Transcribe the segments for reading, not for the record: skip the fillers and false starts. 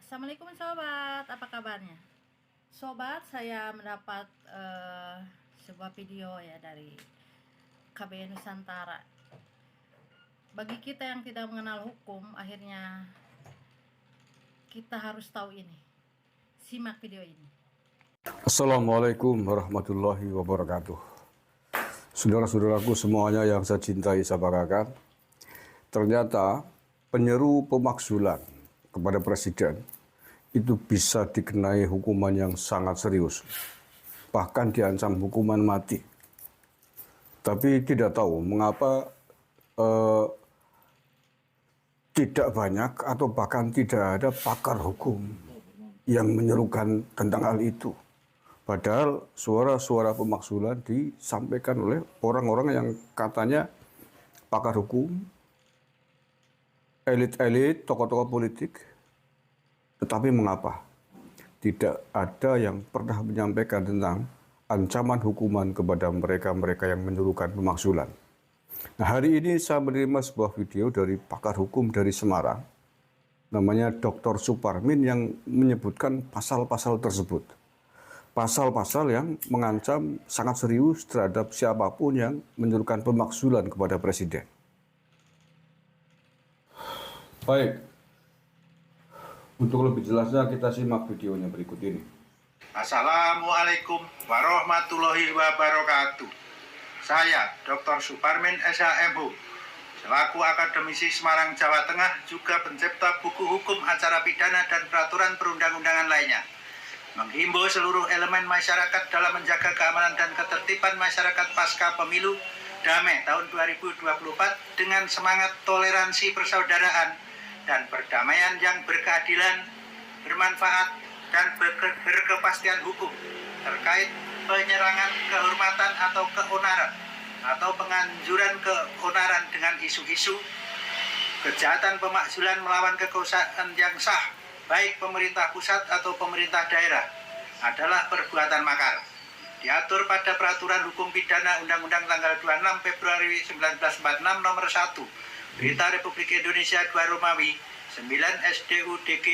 Assalamualaikum sobat, apa kabarnya? Sobat, saya mendapat sebuah video ya dari KBN Nusantara. Bagi kita yang tidak mengenal hukum, akhirnya kita harus tahu ini. Simak video ini. Assalamualaikum warahmatullahi wabarakatuh. Saudara-saudaraku semuanya yang saya cintai, saya banggakan. Ternyata penyeru pemakzulan kepada presiden itu bisa dikenai hukuman yang sangat serius, bahkan diancam hukuman mati. Tapi tidak tahu mengapa tidak banyak atau bahkan tidak ada pakar hukum yang menyerukan tentang hal itu. Padahal suara-suara pemakzulan disampaikan oleh orang-orang yang katanya pakar hukum, elit-elit, tokoh-tokoh politik. Tetapi mengapa tidak ada yang pernah menyampaikan tentang ancaman hukuman kepada mereka-mereka yang menyerukan pemakzulan? Nah, hari ini saya menerima sebuah video dari pakar hukum dari Semarang, namanya Dr. Suparmin, yang menyebutkan pasal-pasal tersebut. Pasal-pasal yang mengancam sangat serius terhadap siapapun yang menyerukan pemakzulan kepada presiden. Baik. Untuk lebih jelasnya kita simak videonya berikut ini. Assalamualaikum warahmatullahi wabarakatuh. Saya Dr. Suparmin SHMH, selaku akademisi Semarang, Jawa Tengah, juga pencipta buku hukum acara pidana dan peraturan perundang-undangan lainnya, menghimbau seluruh elemen masyarakat dalam menjaga keamanan dan ketertiban masyarakat pasca pemilu damai tahun 2024 dengan semangat toleransi persaudaraan dan perdamaian yang berkeadilan, bermanfaat, dan berkepastian hukum terkait penyerangan kehormatan atau keonaran atau penganjuran keonaran dengan isu-isu kejahatan pemakzulan melawan kekuasaan yang sah, baik pemerintah pusat atau pemerintah daerah, adalah perbuatan makar. Diatur pada Peraturan Hukum Pidana Undang-Undang tanggal 26 Februari 1946 nomor 1 Berita Republik Indonesia 2 Romawi 9 SDU-DG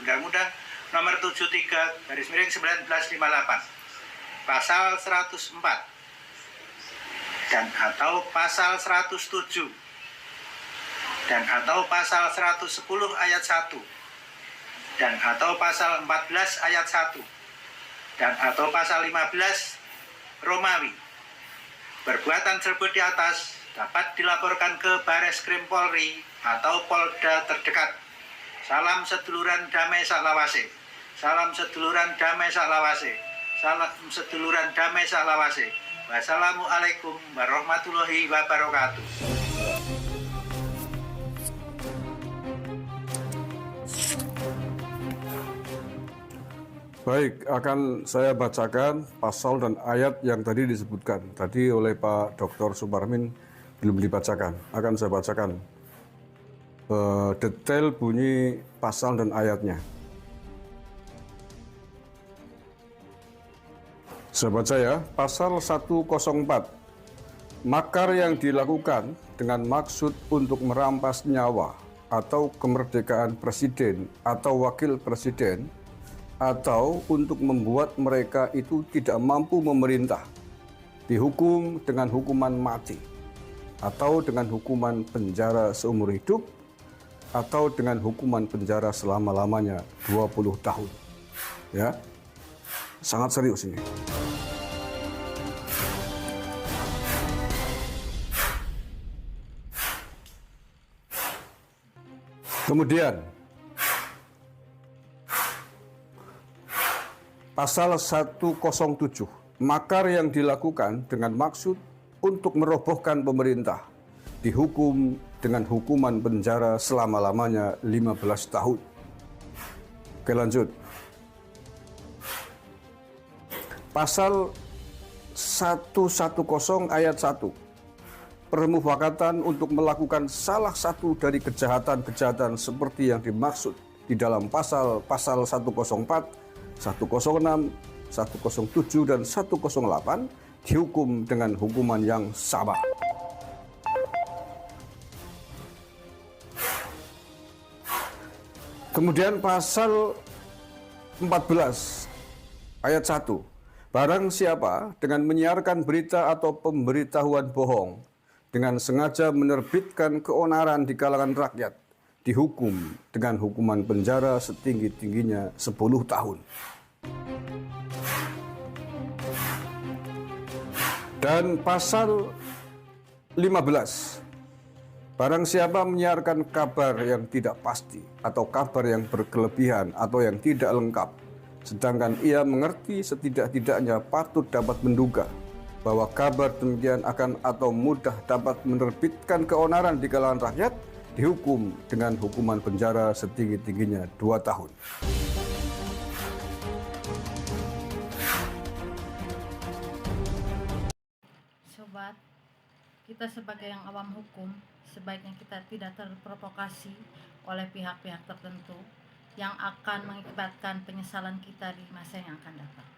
Undang-Undang nomor 73/1958 pasal 104 dan atau pasal 107 dan atau pasal 110 ayat 1 dan atau pasal 14 ayat 1 dan atau pasal 15 Romawi. Perbuatan tersebut di atas dapat dilaporkan ke Bareskrim Polri atau Polda terdekat. Salam seduluran damai saklawase. Salam seduluran damai saklawase. Salam seduluran damai saklawase. Wassalamualaikum warahmatullahi wabarakatuh. Baik, akan saya bacakan pasal dan ayat yang tadi disebutkan. Tadi oleh Pak Dr. Suparmin belum dibacakan. Akan saya bacakan detail bunyi pasal dan ayatnya. Saya baca ya, pasal 104. Makar yang dilakukan dengan maksud untuk merampas nyawa atau kemerdekaan presiden atau wakil presiden, atau untuk membuat mereka itu tidak mampu memerintah, dihukum dengan hukuman mati, atau dengan hukuman penjara seumur hidup, atau dengan hukuman penjara selama-lamanya 20 tahun. Ya, sangat serius ini. Kemudian pasal 107, makar yang dilakukan dengan maksud untuk merobohkan pemerintah, dihukum dengan hukuman penjara selama-lamanya 15 tahun. Oke, lanjut. Pasal 110 ayat 1, permufakatan untuk melakukan salah satu dari kejahatan-kejahatan seperti yang dimaksud di dalam pasal 104, 106, 107, dan 108 dihukum dengan hukuman yang sama. Kemudian pasal 14 ayat 1. Barang siapa dengan menyiarkan berita atau pemberitahuan bohong dengan sengaja menerbitkan keonaran di kalangan rakyat dihukum dengan hukuman penjara setinggi-tingginya 10 tahun. Dan pasal 15. Barang siapa menyiarkan kabar yang tidak pasti atau kabar yang berkelebihan atau yang tidak lengkap, sedangkan ia mengerti setidak-tidaknya patut dapat menduga bahwa kabar demikian akan atau mudah dapat menerbitkan keonaran di kalangan rakyat, dihukum dengan hukuman penjara setinggi-tingginya 2 tahun. Sobat, kita sebagai yang awam hukum, sebaiknya kita tidak terprovokasi oleh pihak-pihak tertentu yang akan mengakibatkan penyesalan kita di masa yang akan datang.